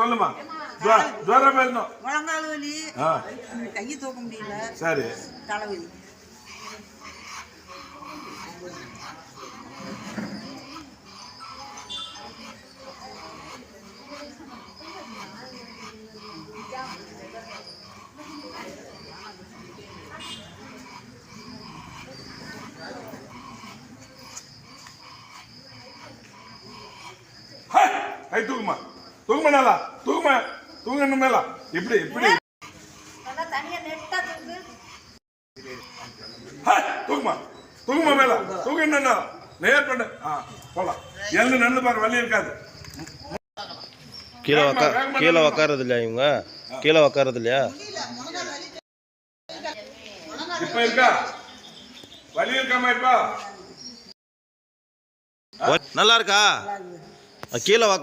சொல்லுமா. ஜுரம் வரணும். முழங்கால் வலி, கை தூக்க முடியல. சரி. தலைவலி. கை தூக்குமா. தூக்குமா நல்லா. தூக்குமா. தூங்க மேல. இப்படி இப்படி. தூக்குமா. தூக்குமா மேல. தூக்கு என்ன நேர் பண்ணு. போலாம். எழுந்து நடந்து பாரு, வலி இருக்காது. கீழே உக்காரது இல்லையா இவங்க? கீழே உக்காரது இல்லையா? இப்ப இருக்கா? வலி இருக்காமா இப்ப? நல்லா இருக்கா? கீழே உக்கார